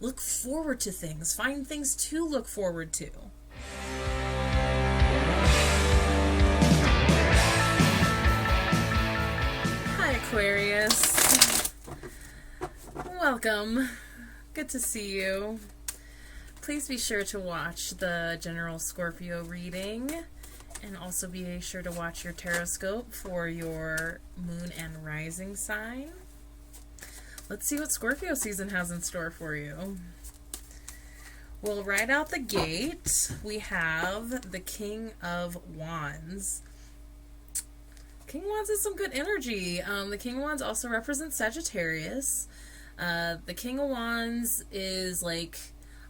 look forward to things. Find things to look forward to. Hi, Aquarius. Welcome. Good to see you. Please be sure to watch the general Scorpio reading, and also be sure to watch your Taroscope for your moon and rising sign. Let's see what Scorpio season has in store for you. Well, right out the gate, we have the King of Wands. King of Wands is some good energy. The King of Wands also represents Sagittarius. The King of Wands is like,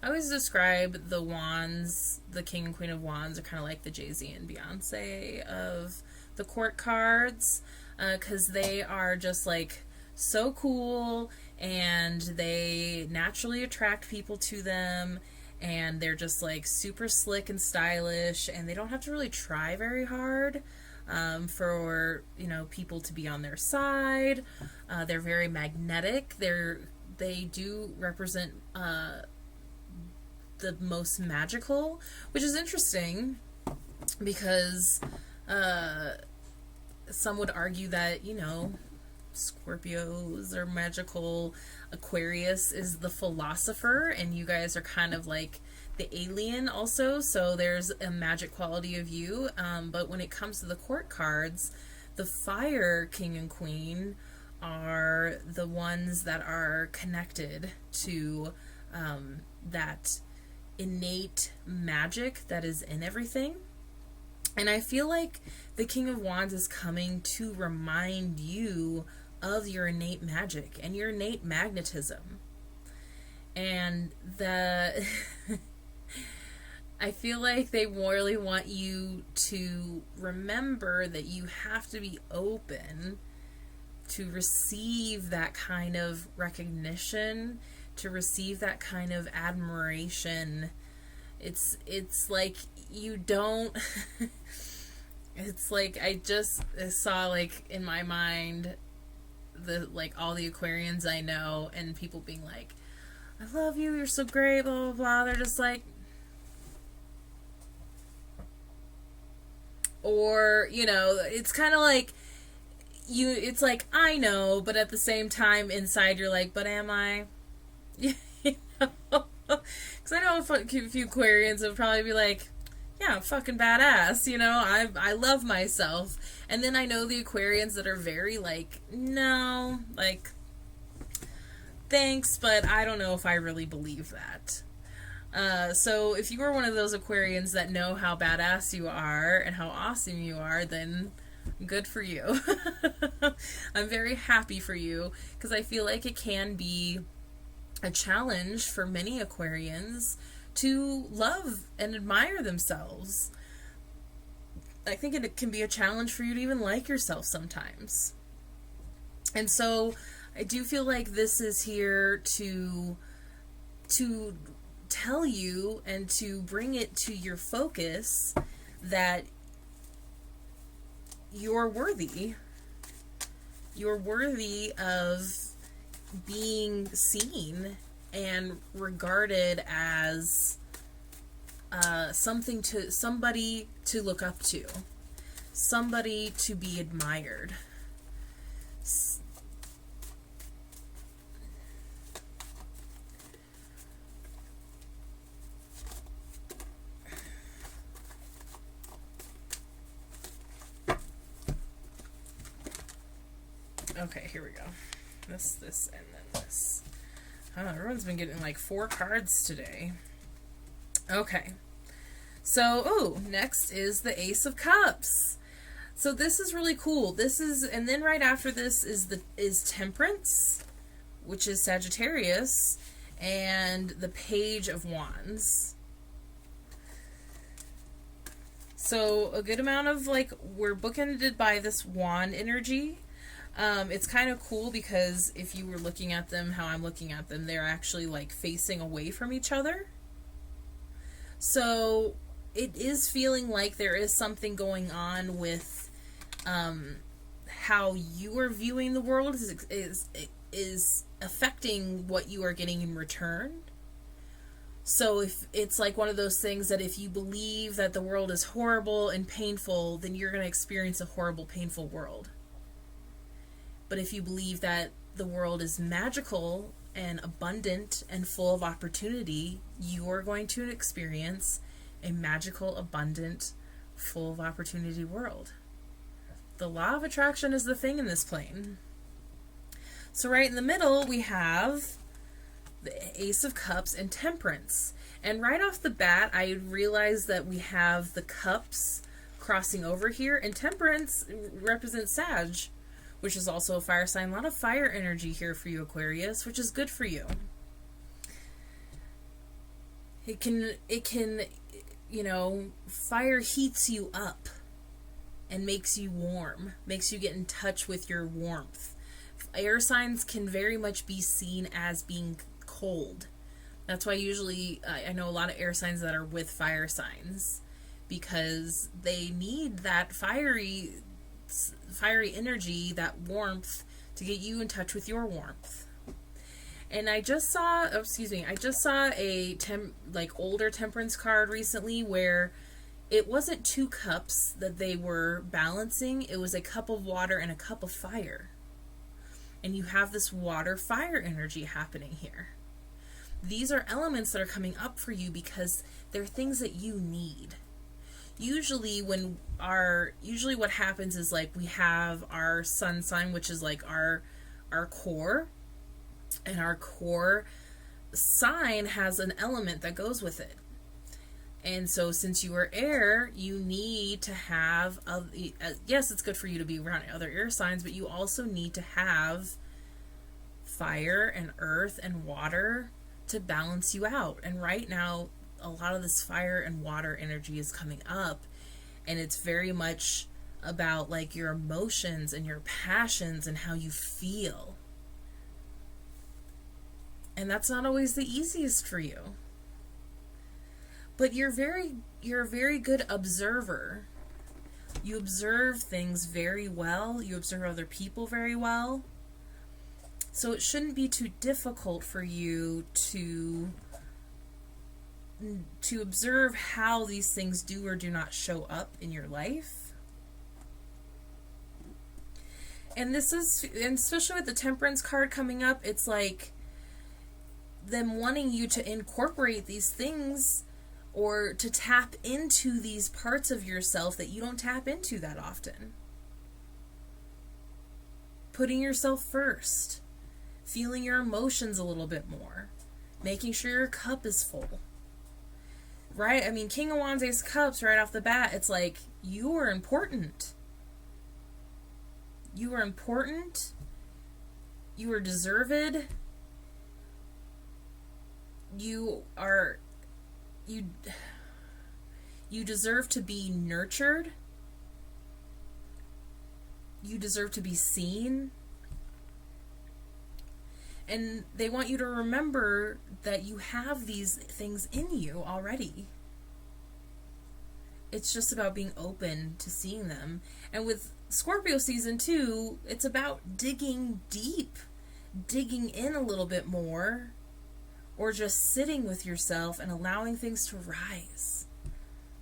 I always describe the Wands, the King and Queen of Wands, are kind of like the Jay-Z and Beyonce of the court cards, because they are just like so cool, and they naturally attract people to them, and they're just like super slick and stylish, and they don't have to really try very hard for, you know, people to be on their side. They're very magnetic. They do represent the most magical, which is interesting because some would argue that, you know, Scorpios are magical, Aquarius is the philosopher, and you guys are kind of like the alien also, so there's a magic quality of you. But when it comes to the court cards, the fire king and queen are the ones that are connected to that innate magic that is in everything. And I feel like the King of Wands is coming to remind you of your innate magic and your innate magnetism. And I feel like they really want you to remember that you have to be open to receive that kind of recognition, to receive that kind of admiration. It's like you don't it's like I just saw, like, in my mind, the like all the Aquarians I know, and people being like, I love you, you're so great, blah blah blah. They're just like, or, you know, it's kind of like it's like, I know, but at the same time inside you're like, but am I? You know? Because I know a few Aquarians would probably be like, yeah, I'm fucking badass, you know, I love myself. And then I know the Aquarians that are very like, no, like, thanks, but I don't know if I really believe that. So if you are one of those Aquarians that know how badass you are and how awesome you are, then good for you. I'm very happy for you, because I feel like it can be a challenge for many Aquarians to love and admire themselves. I think it can be a challenge for you to even like yourself sometimes. And so I do feel like this is here to tell you and to bring it to your focus that you're worthy. You're worthy of being seen and regarded as somebody to look up to, somebody to be admired. Okay, here we go. This, and then this. Oh, everyone's been getting like 4 cards today. Okay. So, next is the Ace of Cups. So this is really cool. This is, and then right after this is Temperance, which is Sagittarius, and the Page of Wands. So a good amount of, like, we're bookended by this wand energy. It's kind of cool because if you were looking at them how I'm looking at them, they're actually like facing away from each other. So it is feeling like there is something going on with how you are viewing the world is affecting what you are getting in return. So if it's like one of those things that if you believe that the world is horrible and painful, then you're going to experience a horrible, painful world. But if you believe that the world is magical and abundant and full of opportunity, you are going to experience a magical, abundant, full of opportunity world. The law of attraction is the thing in this plane. So right in the middle, we have the Ace of Cups and Temperance. And right off the bat, I realized that we have the Cups crossing over here, and Temperance represents Sag, which is also a fire sign. A lot of fire energy here for you, Aquarius, which is good for you. It can, you know, fire heats you up and makes you warm, makes you get in touch with your warmth. Air signs can very much be seen as being cold. That's why usually I know a lot of air signs that are with fire signs, because they need that fiery energy, that warmth, to get you in touch with your warmth. And I just saw a older Temperance card recently where it wasn't two cups that they were balancing, it was a cup of water and a cup of fire. And you have this water-fire energy happening here. These are elements that are coming up for you because they're things that you need. Usually what happens is, like, we have our sun sign, which is like our core, and our core sign has an element that goes with it. And so since you are air, you need to have, yes, it's good for you to be around other air signs, but you also need to have fire and earth and water to balance you out. And right now, a lot of this fire and water energy is coming up, and it's very much about, like, your emotions and your passions and how you feel. And that's not always the easiest for you. But you're a very good observer. You observe things very well. You observe other people very well. So it shouldn't be too difficult for you to observe how these things do or do not show up in your life. And especially with the Temperance card coming up, it's like them wanting you to incorporate these things or to tap into these parts of yourself that you don't tap into that often. Putting yourself first. Feeling your emotions a little bit more. Making sure your cup is full. Right? I mean, King of Wands, Ace of Cups, right off the bat, it's like, you are important. You are important. You are deserved. You deserve to be nurtured. You deserve to be seen. And they want you to remember that you have these things in you already. It's just about being open to seeing them. And with Scorpio season 2, it's about digging deep, digging in a little bit more, or just sitting with yourself and allowing things to rise.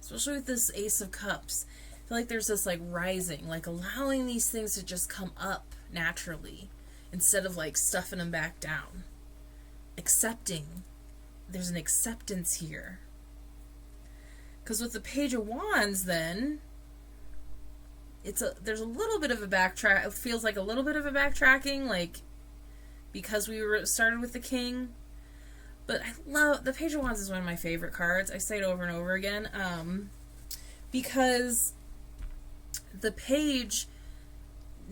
Especially with this Ace of Cups. I feel like there's this, like, rising, like allowing these things to just come up naturally instead of, like, stuffing them back down. Accepting. There's an acceptance here. Because with the Page of Wands, then, there's a little bit of a backtrack. It feels like a little bit of a backtracking, like, because we started with the King. But I love, the Page of Wands is one of my favorite cards. I say it over and over again. Because the Page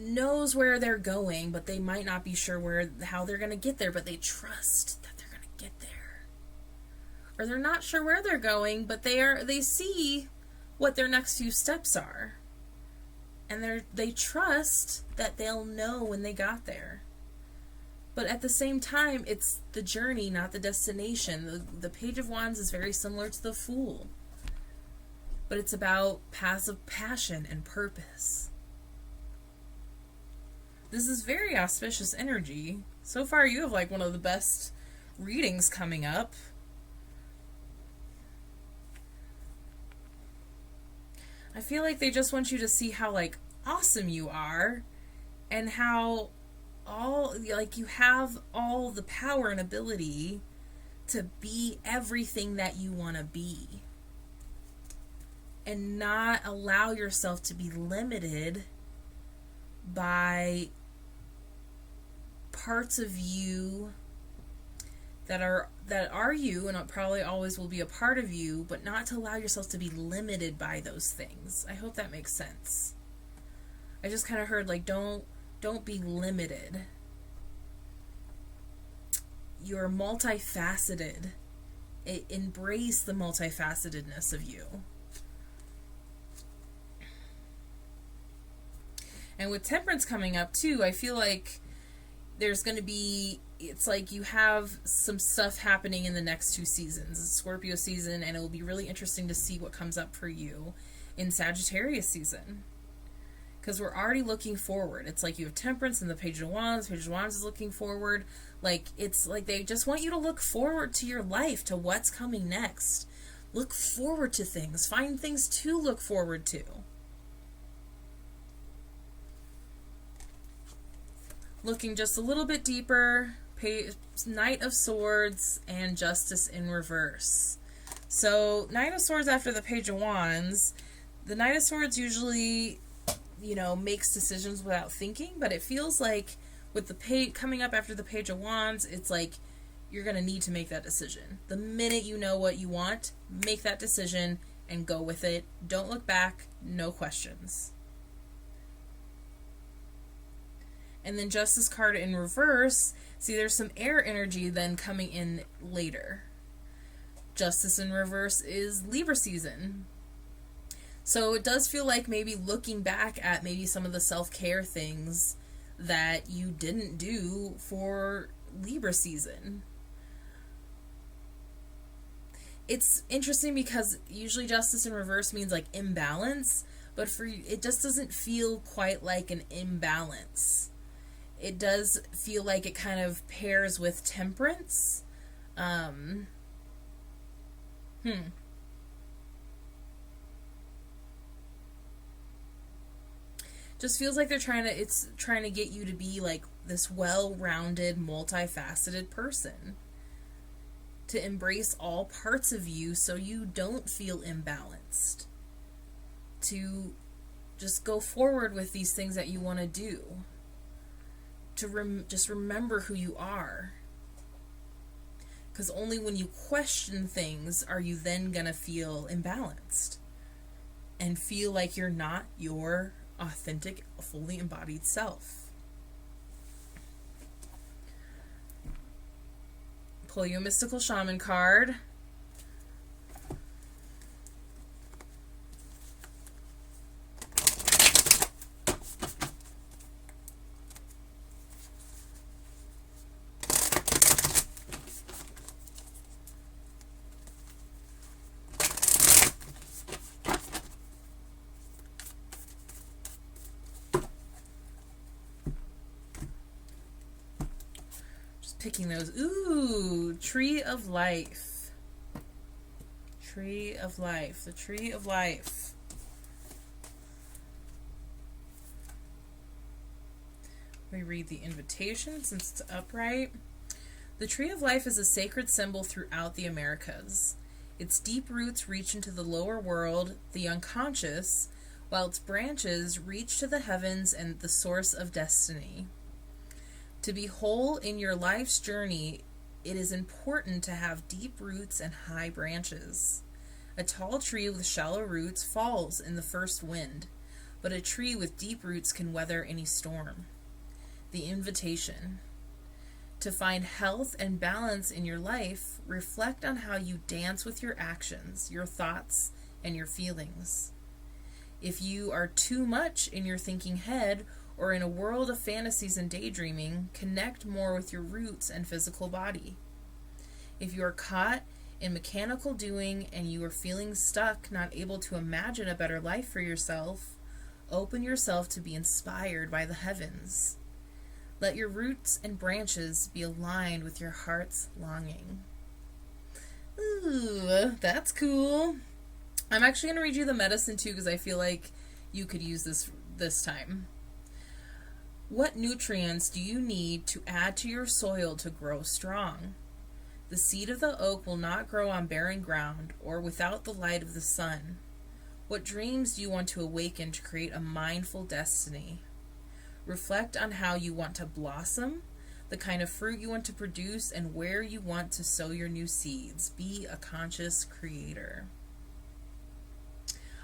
knows where they're going, but they might not be sure how they're going to get there, but they trust that they're going to get there. Or they're not sure where they're going, but they see what their next few steps are. And they trust that they'll know when they got there. But at the same time, it's the journey, not the destination. The Page of Wands is very similar to the Fool. But it's about paths of passion and purpose. This is very auspicious energy. So far, you have, like, one of the best readings coming up. I feel like they just want you to see how, like, awesome you are and how you have all the power and ability to be everything that you want to be. And not allow yourself to be limited by parts of you that are you and probably always will be a part of you, but not to allow yourself to be limited by those things. I hope that makes sense. I just kind of heard, like, don't be limited. You're multifaceted. Embrace the multifacetedness of you. And with Temperance coming up too, I feel like there's going to be, it's like you have some stuff happening in the next 2 seasons. It's Scorpio season, and it will be really interesting to see what comes up for you in Sagittarius season. Because we're already looking forward. It's like you have Temperance and the Page of Wands. Page of Wands is looking forward. Like, it's like they just want you to look forward to your life, to what's coming next. Look forward to things. Find things to look forward to. Looking just a little bit deeper, Knight of Swords and Justice in reverse. So, Knight of Swords after the Page of Wands, the Knight of Swords usually, makes decisions without thinking, but it feels like with the coming up after the Page of Wands, it's like you're going to need to make that decision. The minute you know what you want, make that decision and go with it. Don't look back, no questions. And then Justice card in reverse, see there's some air energy then coming in later. Justice in reverse is Libra season. So it does feel like maybe looking back at maybe some of the self-care things that you didn't do for Libra season. It's interesting because usually Justice in reverse means like imbalance, but for it just doesn't feel quite like an imbalance. It does feel like it kind of pairs with Temperance. Just feels like it's trying to get you to be like this well-rounded, multifaceted person. To embrace all parts of you so you don't feel imbalanced. To just go forward with these things that you want to do. To just remember who you are. Because only when you question things are you then going to feel imbalanced. And feel like you're not your authentic, fully embodied self. Pull you a Mystical Shaman card. Picking those. Ooh, Tree of Life. Tree of Life. The Tree of Life. We read the invitation since it's upright. The Tree of Life is a sacred symbol throughout the Americas. Its deep roots reach into the lower world, the unconscious, while its branches reach to the heavens and the source of destiny. To be whole in your life's journey, it is important to have deep roots and high branches. A tall tree with shallow roots falls in the first wind, but a tree with deep roots can weather any storm. The invitation. To find health and balance in your life, reflect on how you dance with your actions, your thoughts, and your feelings. If you are too much in your thinking head, or in a world of fantasies and daydreaming, connect more with your roots and physical body. If you are caught in mechanical doing and you are feeling stuck, not able to imagine a better life for yourself, open yourself to be inspired by the heavens. Let your roots and branches be aligned with your heart's longing. Ooh, that's cool. I'm actually going to read you the medicine too because I feel like you could use this time. What nutrients do you need to add to your soil to grow strong? The seed of the oak will not grow on barren ground or without the light of the sun. What dreams do you want to awaken to create a mindful destiny? Reflect on how you want to blossom, the kind of fruit you want to produce, and where you want to sow your new seeds. Be a conscious creator.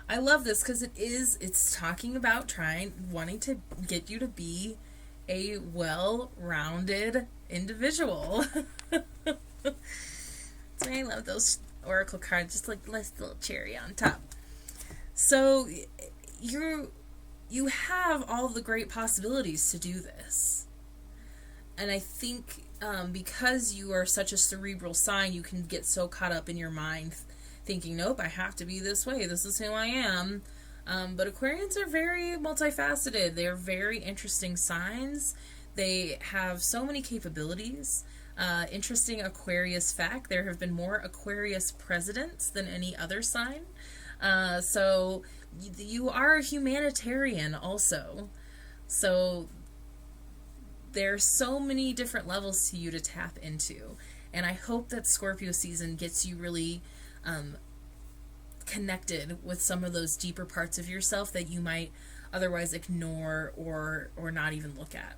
I love this because it's talking about wanting to get you to be a well-rounded individual. So I love those oracle cards, just like this little cherry on top. So you have all the great possibilities to do this. And I think because you are such a cerebral sign, you can get so caught up in your mind thinking, nope, I have to be this way. This is who I am. But Aquarians are very multifaceted. They're very interesting signs. They have so many capabilities. Interesting Aquarius fact, there have been more Aquarius presidents than any other sign. So you are a humanitarian also. So there's so many different levels to you to tap into. And I hope that Scorpio season gets you really connected with some of those deeper parts of yourself that you might otherwise ignore or not even look at.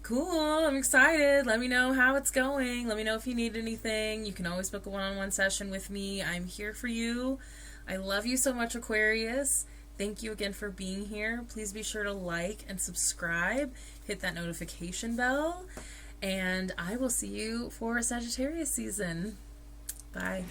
Cool, I'm excited. Let me know how it's going. Let me know if you need anything. You can always book a one-on-one session with me. I'm here for you. I love you so much, Aquarius. Thank you again for being here. Please be sure to like and subscribe. Hit that notification bell. And I will see you for Sagittarius season. Bye.